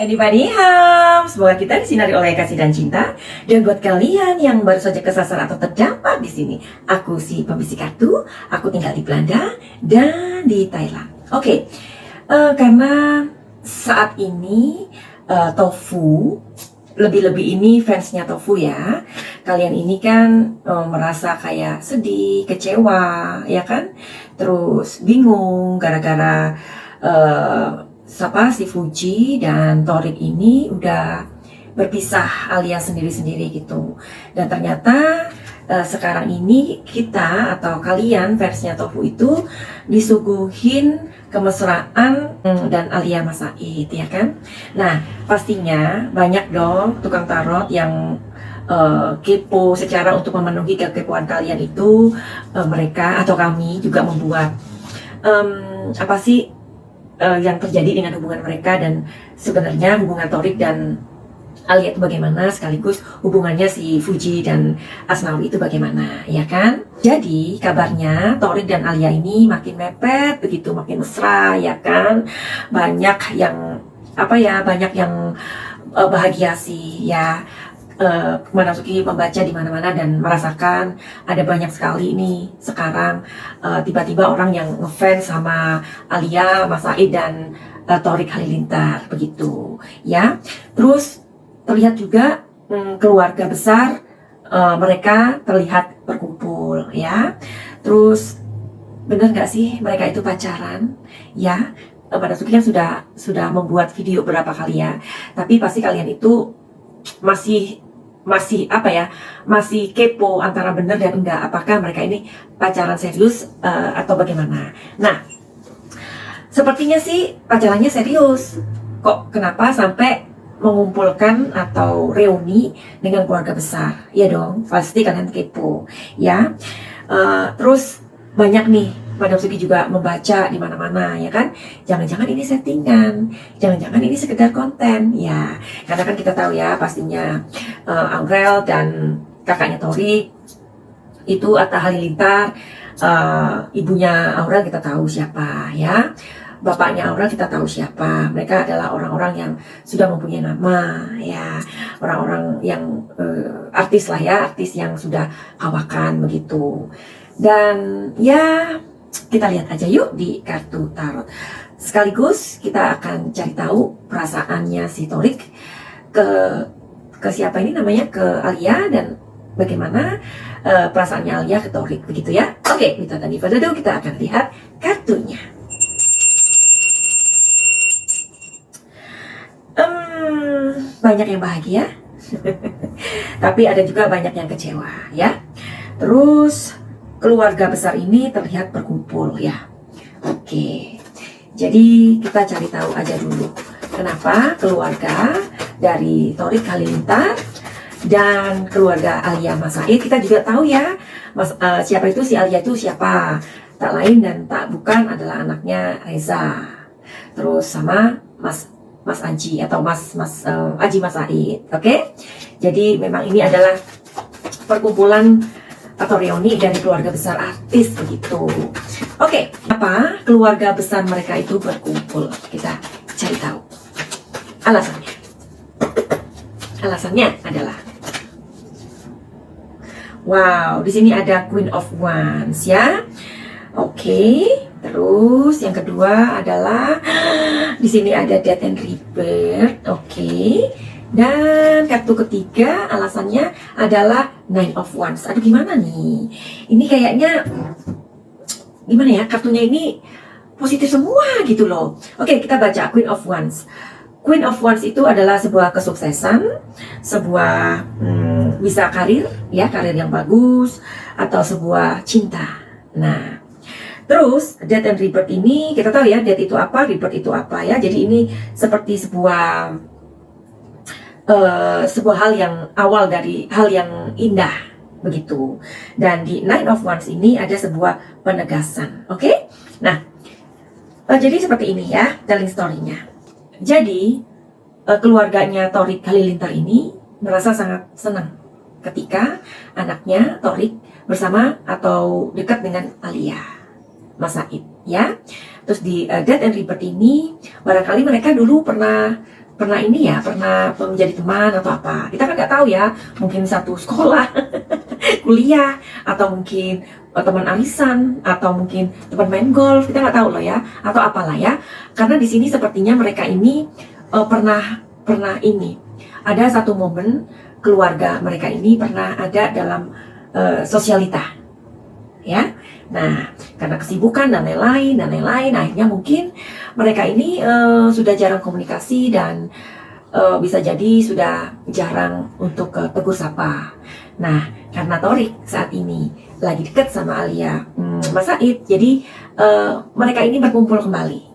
Anybody ham, semoga kita disinari oleh kasih dan cinta. Dan buat kalian yang baru saja kesasar atau terdampar di sini, aku si pembisik kartu, aku tinggal di Belanda dan di Thailand. Oke, karena saat ini Tofu, lebih-lebih ini fansnya Tofu ya. Kalian ini kan merasa kayak sedih, kecewa, ya kan? Terus bingung gara-gara si Fuji dan Torik ini udah berpisah alias sendiri-sendiri gitu. Dan ternyata sekarang ini kita atau kalian versinya Tofu itu disuguhin kemesraan dan Alia Mas Said, ya kan? Nah, pastinya banyak dong tukang tarot yang kepo secara untuk memenuhi kekepoan kalian itu. Mereka atau kami juga membuat apa sih yang terjadi dengan hubungan mereka, dan sebenarnya hubungan Torik dan Alia itu bagaimana, sekaligus hubungannya si Fuji dan Asnawi itu bagaimana, ya kan? Jadi kabarnya Torik dan Alia ini makin mepet begitu, makin mesra, ya kan? Banyak yang bahagia sih ya. Madam Suki membaca di mana-mana dan merasakan ada banyak sekali nih sekarang tiba-tiba orang yang ngefans sama Alia, Mas Said dan Torik Halilintar begitu ya. Terus terlihat juga keluarga besar mereka terlihat berkumpul ya. Terus bener nggak sih mereka itu pacaran ya? Madam Suki kan sudah membuat video berapa kali ya, tapi pasti kalian itu masih kepo antara benar dan enggak, apakah mereka ini pacaran serius atau bagaimana. Nah, sepertinya sih pacarannya serius. Kok kenapa sampai mengumpulkan atau reuni dengan keluarga besar? Ya dong, pasti kalian kepo ya. Terus banyak nih Madam Suki juga membaca di mana-mana ya kan, jangan-jangan ini settingan, jangan-jangan ini sekedar konten ya, karena kan kita tahu ya pastinya Aurel dan kakaknya Torik itu Atta Halilintar, ibunya Aurel kita tahu siapa ya, bapaknya Aurel kita tahu siapa. Mereka adalah orang-orang yang sudah mempunyai nama ya, orang-orang yang artis lah ya, artis yang sudah kawakan begitu. Dan ya kita lihat aja yuk di kartu tarot. Sekaligus kita akan cari tahu perasaannya si Torik ke siapa ini namanya, ke Alia, dan bagaimana perasaannya Alia ke Torik begitu ya. Oke, kita tadi pada dulu kita akan lihat kartunya. Banyak yang bahagia, tapi ada juga banyak yang kecewa ya. Terus keluarga besar ini terlihat berkumpul ya. Oke, jadi kita cari tahu aja dulu kenapa keluarga dari Torik Halilintar dan keluarga Alia Mas Said. Kita juga tahu ya siapa itu si Alia itu siapa, tak lain dan tak bukan adalah anaknya Reza, terus sama Mas Aji atau Mas Aji Mas Said. Oke, jadi memang ini adalah perkumpulan atau reuni dari keluarga besar artis begitu. Oke, apa keluarga besar mereka itu berkumpul? Kita cari tahu alasannya. Alasannya adalah, wow, di sini ada Queen of Wands ya. Oke, terus yang kedua adalah di sini ada Death and Rebirth. Oke. Dan kartu ketiga alasannya adalah Nine of Wands. Aduh, gimana nih? Ini kayaknya gimana ya? Kartunya ini positif semua gitu loh. Oke, kita baca Queen of Wands. Queen of Wands itu adalah sebuah kesuksesan, sebuah bisa karir ya, karir yang bagus, atau sebuah cinta. Nah, Terus death and rebirth ini kita tahu ya, death itu apa, rebirth itu apa ya. Jadi ini seperti sebuah hal yang awal dari hal yang indah begitu. Dan di Nine of Wands ini ada sebuah penegasan. Oke? Nah, jadi seperti ini ya telling story-nya. Jadi keluarganya Thorik Halilintar ini merasa sangat senang ketika anaknya Thorik bersama atau dekat dengan Alia Mas Said ya. Terus di Death and Rebirth ini barangkali mereka dulu pernah ini ya, pernah menjadi teman atau apa. Kita kan nggak tahu ya, mungkin satu sekolah, kuliah, atau mungkin teman arisan, atau mungkin teman main golf. Kita nggak tahu loh ya, atau apalah ya. Karena di sini sepertinya mereka ini pernah ini. Ada satu momen keluarga mereka ini pernah ada dalam sosialita, ya. Nah, karena kesibukan dan lain-lain, akhirnya mungkin mereka ini sudah jarang komunikasi dan bisa jadi sudah jarang untuk tegur sapa. Nah, karena Thorik saat ini lagi dekat sama Alia Mas Said, jadi mereka ini berkumpul kembali.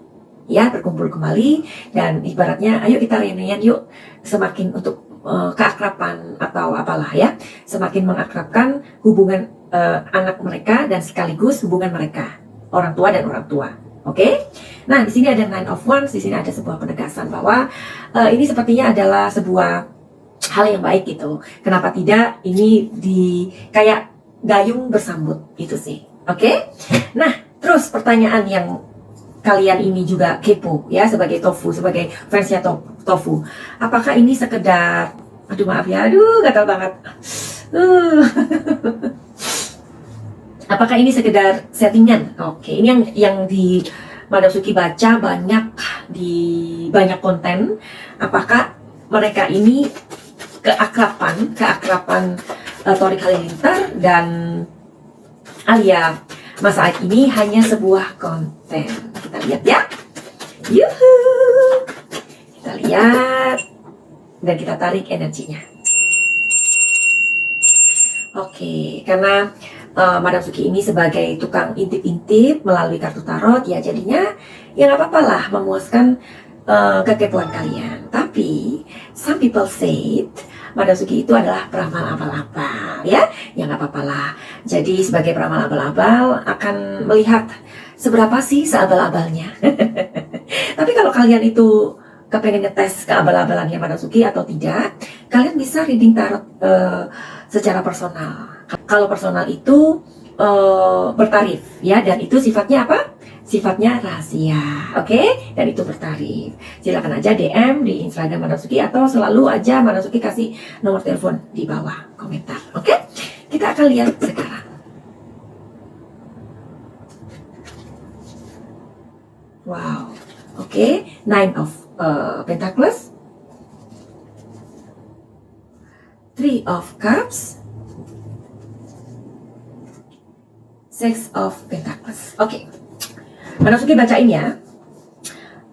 Ya, berkumpul kembali dan ibaratnya ayo kita reunian yuk, semakin untuk keakraban atau apalah ya, semakin mengakrabkan hubungan anak mereka dan sekaligus hubungan mereka orang tua dan orang tua. Oke? Nah, di sini ada Nine of Wands, di sini ada sebuah penegasan bahwa ini sepertinya adalah sebuah hal yang baik gitu. Kenapa tidak ini di kayak gayung bersambut itu sih. Oke? Nah, terus pertanyaan yang kalian ini juga kepo ya, sebagai tofu, sebagai fansnya tofu. Apakah ini sekedar, aduh maaf ya, gatal banget. Apakah ini sekedar settingan? Oke, ini yang di Madam Suki baca banyak di banyak konten. Apakah mereka ini keakraban Thorik Halilintar dan Alia Mas Said ini hanya sebuah konten? Kita lihat ya. Yuhu. Kita lihat dan kita tarik energinya. Oke, karena Madam Suki ini sebagai tukang intip-intip melalui kartu tarot, ya jadinya ya nggak apa-apa lah memuaskan kekepoan kalian. Tapi some people said Madam Suki itu adalah peramal abal-abal ya nggak apa-apa lah. Jadi sebagai peramal abal-abal akan melihat seberapa sih seabal-abalnya. Tapi kalau kalian itu kepengen ngetes keabal-abalannya Madam Suki atau tidak, kalian bisa reading tarot secara personal. Kalau personal itu bertarif ya, dan itu sifatnya apa? Sifatnya rahasia, oke? Dan itu bertarif. Silakan aja DM di Instagram Madam Suki atau selalu aja Madam Suki kasih nomor telepon di bawah komentar, oke? Kita akan lihat sekarang. Wow, oke? Nine of Pentacles, Three of Cups, Six of Pentacles. Oke, Madam Suki bacain ya.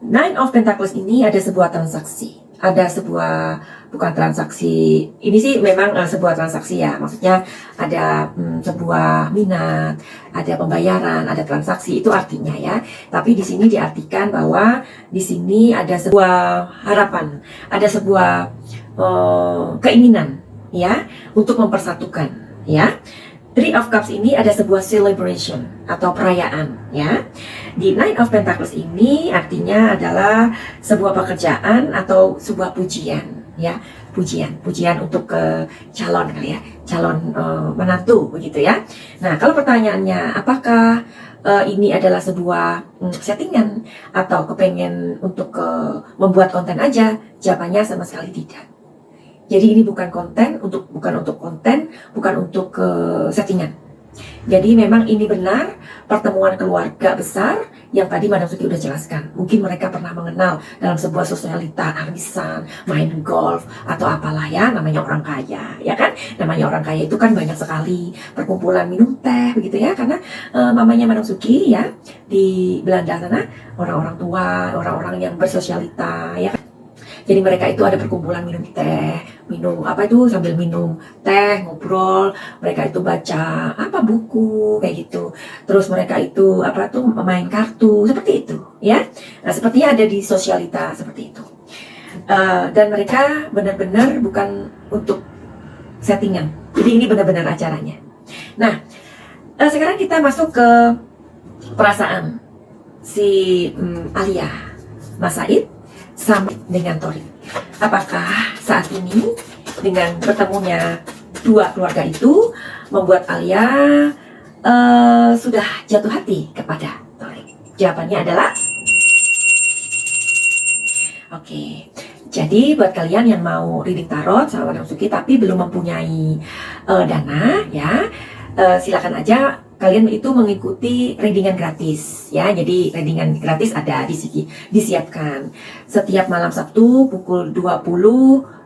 Nine of Pentacles ini ada sebuah transaksi. Ada sebuah, bukan transaksi, ini sih memang sebuah transaksi ya. Maksudnya ada sebuah minat, ada pembayaran, ada transaksi, itu artinya ya. Tapi di sini diartikan bahwa di sini ada sebuah harapan, ada sebuah keinginan ya untuk mempersatukan ya. Three of Cups ini ada sebuah celebration atau perayaan ya. Di Nine of Pentacles ini artinya adalah sebuah pekerjaan atau sebuah pujian ya. Pujian untuk calon kali ya, calon menantu begitu ya. Nah, kalau pertanyaannya apakah ini adalah sebuah settingan atau kepengen untuk membuat konten aja, jawabannya sama sekali tidak. Jadi ini bukan untuk konten, bukan untuk settingan. Jadi memang ini benar pertemuan keluarga besar yang tadi Madam Suki udah jelaskan. Mungkin mereka pernah mengenal dalam sebuah sosialita, arisan, main golf, atau apalah ya, namanya orang kaya, ya kan? Namanya orang kaya itu kan banyak sekali perkumpulan minum teh, begitu ya. Karena mamanya Madam Suki ya, di Belanda sana, orang-orang tua, orang-orang yang bersosialita, ya kan? Jadi mereka itu ada perkumpulan minum teh, minum apa itu sambil minum teh, ngobrol. Mereka itu baca apa buku kayak gitu. Terus mereka itu apa tuh main kartu seperti itu, ya. Nah, sepertinya ada di sosialita seperti itu. Dan mereka benar-benar bukan untuk settingan. Jadi ini benar-benar acaranya. Nah, sekarang kita masuk ke perasaan si Alia, Mas Said sama dengan Torik. Apakah saat ini dengan bertemunya dua keluarga itu membuat Alia sudah jatuh hati kepada Torik? Jawabannya adalah oke. Jadi buat kalian yang mau reading tarot sama Madam Suki tapi belum mempunyai dana, ya, silakan aja kalian itu mengikuti readingan gratis, ya. Jadi readingan gratis ada di sini disiapkan setiap malam Sabtu pukul 20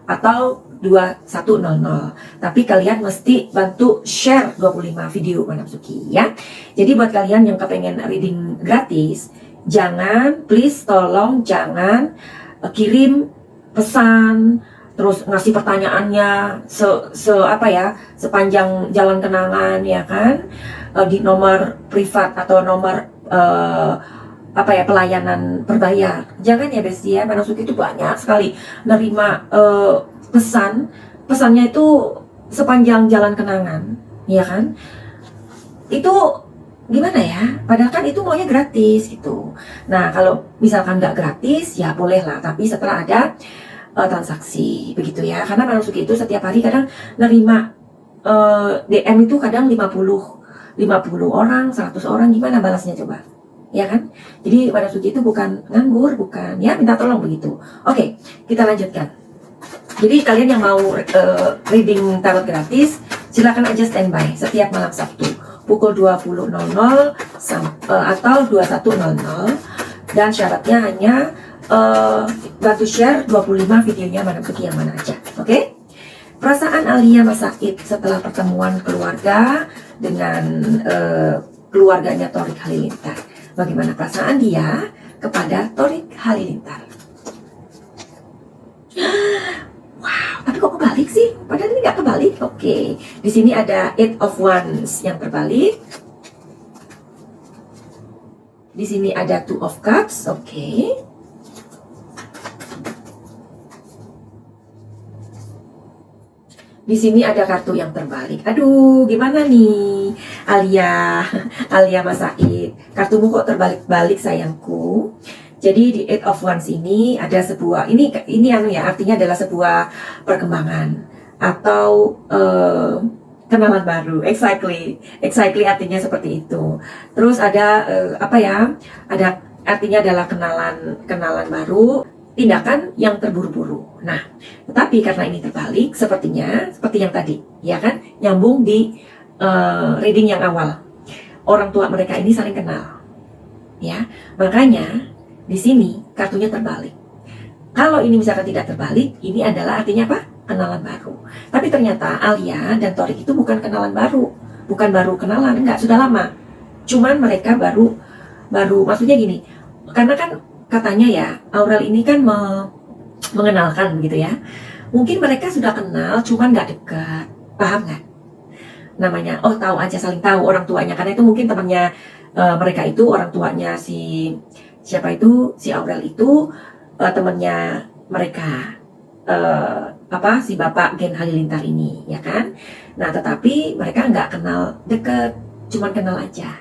atau 21.00. Tapi kalian mesti bantu share 25 video Madam Suki, ya. Jadi buat kalian yang kepengen reading gratis, jangan, please tolong jangan kirim pesan terus ngasih pertanyaannya sepanjang jalan kenangan, ya kan, di nomor privat atau nomor pelayanan berbayar. Jangan ya Besti, ya. Madam Suki itu banyak sekali nerima pesannya itu sepanjang jalan kenangan, ya kan. Itu gimana ya, padahal kan itu maunya gratis gitu. Nah, kalau misalkan nggak gratis ya boleh lah, tapi setelah ada transaksi begitu, ya. Karena Madam Suki itu setiap hari kadang nerima DM itu kadang 50 orang, 100 orang, gimana balasnya coba, ya kan. Jadi Madam Suki itu bukan nganggur, bukan, ya, minta tolong begitu. Oke, kita lanjutkan. Jadi kalian yang mau reading tarot gratis, silakan aja standby setiap malam Sabtu pukul 20.00 atau 21.00, dan syaratnya hanya bantu share 25 videonya Madam Suki yang mana aja. Oke? Perasaan Alia Mas Said setelah pertemuan keluarga dengan keluarganya Torik Halilintar. Bagaimana perasaan dia kepada Torik Halilintar? Wow, tapi kok kebalik sih? Padahal ini nggak kebalik. Oke, di sini ada Eight of Wands yang terbalik. Di sini ada Two of Cups. Oke. Di sini ada kartu yang terbalik. Aduh, gimana nih, Alia Mas Said? Kartumu kok terbalik-balik sayangku? Jadi di Eight of Wands ini ada sebuah, ini artinya adalah sebuah perkembangan atau kenalan baru. Exactly artinya seperti itu. Terus ada ada artinya adalah kenalan baru, tindakan yang terburu-buru. Nah, tetapi karena ini terbalik, sepertinya seperti yang tadi, ya kan, nyambung di reading yang awal. Orang tua mereka ini saling kenal, ya. Makanya di sini kartunya terbalik. Kalau ini misalkan tidak terbalik, ini adalah artinya apa? Kenalan baru. Tapi ternyata Alia dan Torik itu bukan kenalan baru, bukan baru kenalan, enggak, sudah lama. Cuman mereka baru maksudnya gini, karena kan katanya ya, Aurel ini kan mengenalkan begitu ya. Mungkin mereka sudah kenal, cuman nggak dekat, paham nggak? Namanya, tahu aja, saling tahu orang tuanya. Karena itu mungkin temannya mereka itu orang tuanya si Aurel itu temannya mereka, si Bapak Gen Halilintar ini, ya kan? Nah, tetapi mereka nggak kenal deket, cuman kenal aja.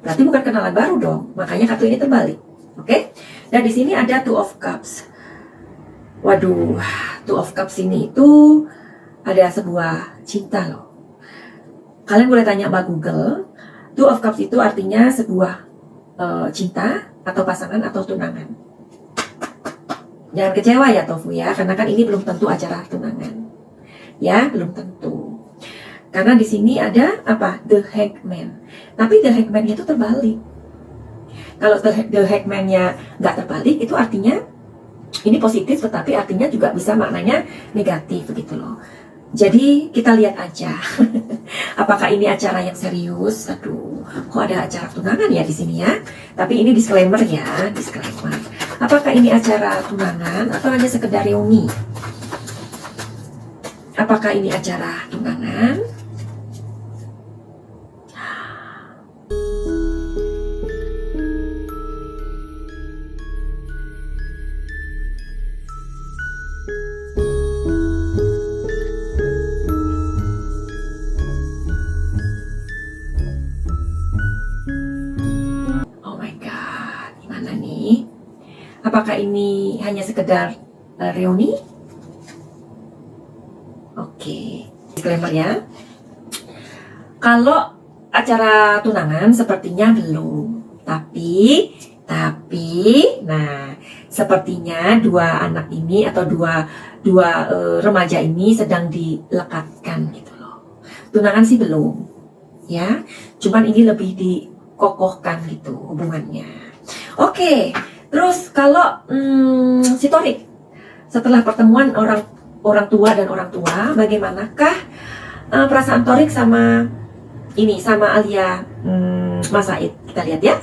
Berarti bukan kenalan baru dong, makanya kartu ini terbalik. Oke? Dan di sini ada Two of Cups. Waduh, Two of Cups ini itu ada sebuah cinta loh. Kalian boleh tanya Mbak Google, Two of Cups itu artinya sebuah cinta atau pasangan atau tunangan. Jangan kecewa ya Tofu ya, karena kan ini belum tentu acara tunangan. Ya, belum tentu. Karena di sini ada apa? The Hangman. Tapi The Hangman-nya itu terbalik. Kalau The Hangman-nya nggak terbalik, itu artinya ini positif, tetapi artinya juga bisa maknanya negatif begitu loh. Jadi kita lihat aja, apakah ini acara yang serius? Aduh, kok ada acara tunangan ya di sini ya? Tapi ini disclaimer ya, disclaimer. Apakah ini acara tunangan atau hanya sekedar reuni? Apakah ini acara tunangan? Oh my god, gimana nih? Apakah ini hanya sekedar reuni? Oke, disclaimer ya. Kalau acara tunangan sepertinya belum. Tapi, nah, sepertinya dua anak ini atau dua remaja ini sedang dilekatkan gitu loh. Tunangan sih belum, ya. Cuman ini lebih dikokohkan gitu hubungannya. Oke, terus kalau si Torik setelah pertemuan orang tua dan orang tua, bagaimanakah perasaan Torik sama Alia Mas Said? Kita lihat ya.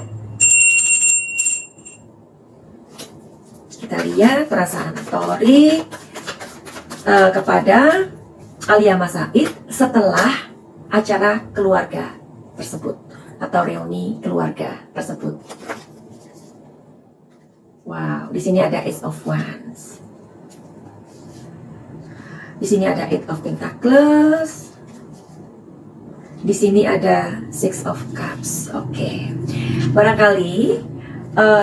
Kita lihat perasaan Torik kepada Alia Mas Said setelah acara keluarga tersebut atau reuni keluarga tersebut. Wow, di sini ada Ace of Wands. Di sini ada Eight of Pentacles. Di sini ada Six of Cups. Oke. Barangkali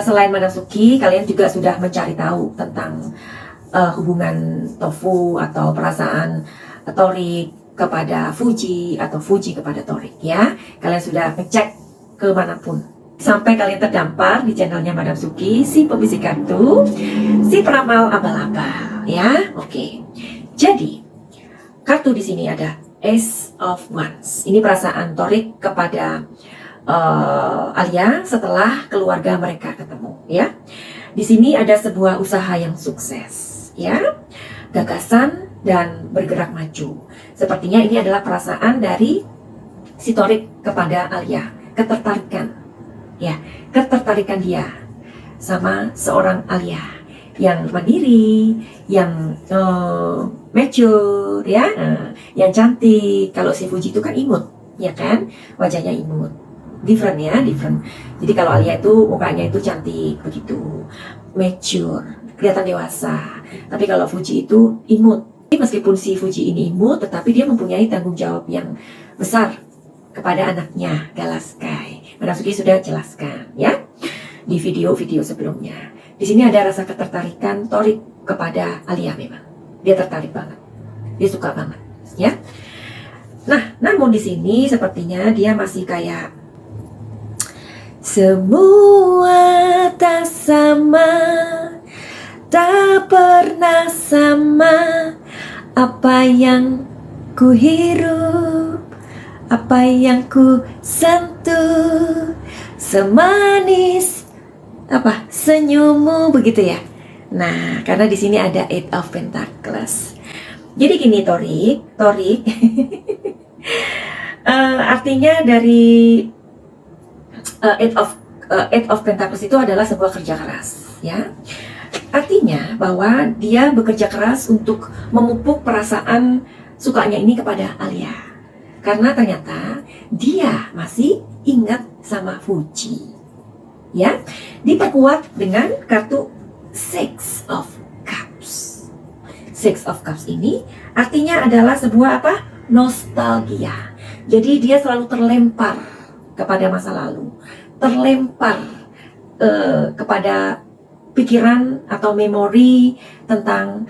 selain Madam Suki, kalian juga sudah mencari tahu tentang hubungan Tofu atau perasaan Torik kepada Fuji atau Fuji kepada Torik ya. Kalian sudah ngecek kemanapun. Sampai kalian terdampar di channelnya Madam Suki, si pembisik kartu, si peramal abal-abal ya. Oke. Jadi, kartu di sini ada Ace of Wands. Ini perasaan Torik kepada Alia setelah keluarga mereka ketemu, ya. Di sini ada sebuah usaha yang sukses, ya. Gagasan dan bergerak maju. Sepertinya ini adalah perasaan dari si Torik kepada Alia, ketertarikan, ya, ketertarikan dia sama seorang Alia yang mandiri, yang mature ya, yang cantik. Kalau si Fuji itu kan imut, ya kan, wajahnya imut, different ya, different. Jadi kalau Alia itu mukanya itu cantik begitu, mature, kelihatan dewasa. Tapi kalau Fuji itu imut. Meskipun si Fuji ini imut, tetapi dia mempunyai tanggung jawab yang besar kepada anaknya Galaskai. Madam Suki sudah jelaskan ya di video-video sebelumnya. Di sini ada rasa ketertarikan Torik kepada Alia memang. Dia tertarik banget. Dia suka banget, ya. Nah, namun di sini sepertinya dia masih kayak semua tak sama, tak pernah sama. Apa yang ku hirup, apa yang ku sentuh, semanis apa senyummu, begitu ya. Nah, karena di sini ada Eight of Pentacles. Jadi gini Torik artinya dari Eight of Pentacles itu adalah sebuah kerja keras, ya. Artinya bahwa dia bekerja keras untuk memupuk perasaan sukanya ini kepada Alia. Karena ternyata dia masih ingat sama Fuji. Ya, diperkuat dengan kartu Six of Cups. Six of Cups ini artinya adalah sebuah apa? Nostalgia. Jadi dia selalu terlempar kepada masa lalu, terlempar kepada pikiran atau memori tentang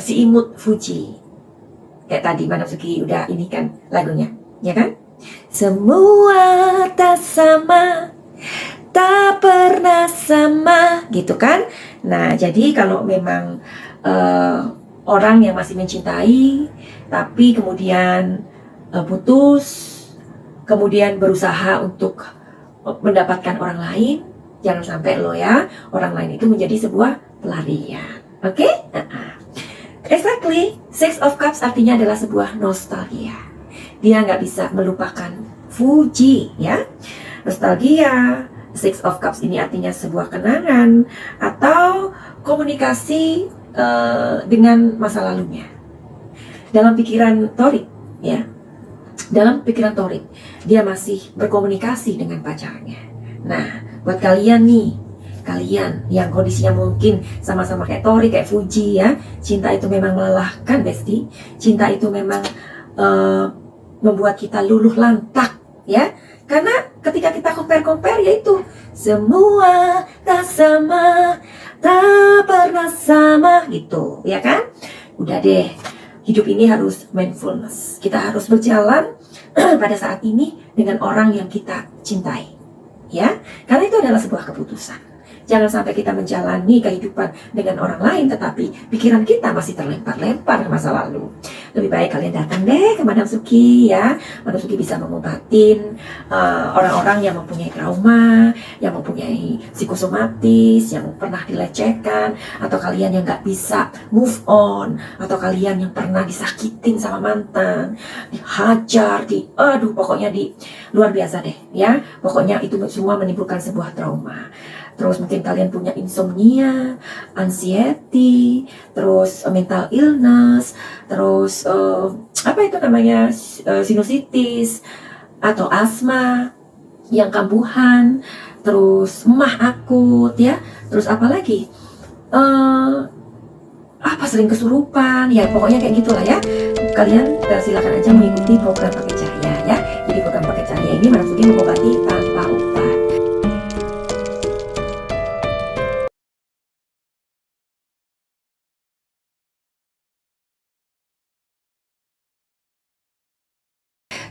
si imut Fuji. Kayak tadi Madam Suki udah ini kan lagunya, ya kan? Semua tak sama, tak pernah sama, gitu kan? Nah, jadi kalau memang orang yang masih mencintai, tapi kemudian putus, kemudian berusaha untuk mendapatkan orang lain, jangan sampai lo ya, orang lain itu menjadi sebuah pelarian. Oke? Exactly, Six of Cups artinya adalah sebuah nostalgia. Dia nggak bisa melupakan Fuji, ya. Nostalgia Six of Cups ini artinya sebuah kenangan atau komunikasi dengan masa lalunya. Dalam pikiran Torik, ya, dalam pikiran Torik, dia masih berkomunikasi dengan pacarnya. Nah, buat kalian nih, kalian yang kondisinya mungkin sama-sama kayak Torik, kayak Fuji ya, cinta itu memang melelahkan, Besti. Cinta itu memang membuat kita luluh lantak, ya. Karena ketika kita compare yaitu semua tak sama, tak pernah sama gitu, ya kan? Udah deh, hidup ini harus mindfulness. Kita harus berjalan pada saat ini dengan orang yang kita cintai, ya. Karena itu adalah sebuah keputusan. Jangan sampai kita menjalani kehidupan dengan orang lain, tetapi pikiran kita masih terlempar-lempar ke masa lalu. Lebih baik kalian datang deh ke Madam Suki, ya. Madam Suki bisa mengobatin orang-orang yang mempunyai trauma, yang mempunyai psikosomatis, yang pernah dilecehkan, atau kalian yang gak bisa move on, atau kalian yang pernah disakitin sama mantan, dihajar, pokoknya luar biasa deh, ya. Pokoknya itu semua menimbulkan sebuah trauma. Terus mungkin kalian punya insomnia, anxiety, terus mental illness, terus sinusitis atau asma yang kambuhan, terus emah akut, ya. Terus apa lagi? Sering kesurupan, ya pokoknya kayak gitulah ya. Kalian silakan aja mengikuti program Pakai Cahaya, ya. Jadi program Pakai Cahaya ini Madam Suki mengobati tanpa obat.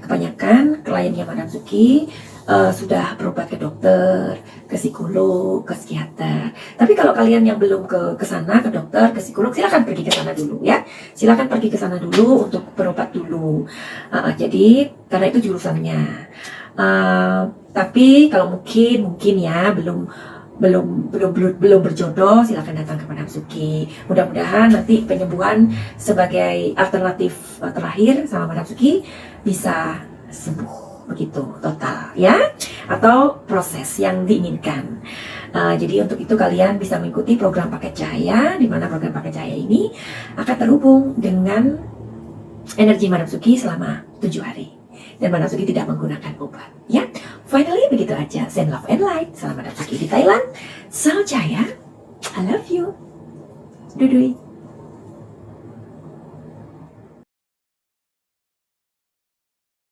Kebanyakan kliennya Madam Suki sudah berobat ke dokter, ke psikolog, ke psikiater. Tapi kalau kalian yang belum ke sana, ke dokter, ke psikolog, silakan pergi ke sana dulu, ya. Silakan pergi ke sana dulu untuk berobat dulu. Jadi karena itu jurusannya. Tapi kalau mungkin ya belum berjodoh, silakan datang ke Madam Suki. Mudah-mudahan nanti penyembuhan sebagai alternatif terakhir sama Madam Suki bisa sembuh begitu total, ya, atau proses yang diinginkan. Jadi untuk itu kalian bisa mengikuti program Paket Cahaya, di mana program Paket Cahaya ini akan terhubung dengan energi Madam Suki selama 7 hari. Dan Madam Suki tidak menggunakan obat, ya. Finally, begitu aja. Send love and light. Salam Madam Suki di Thailand. Salam Cahaya. I love you. Dudui.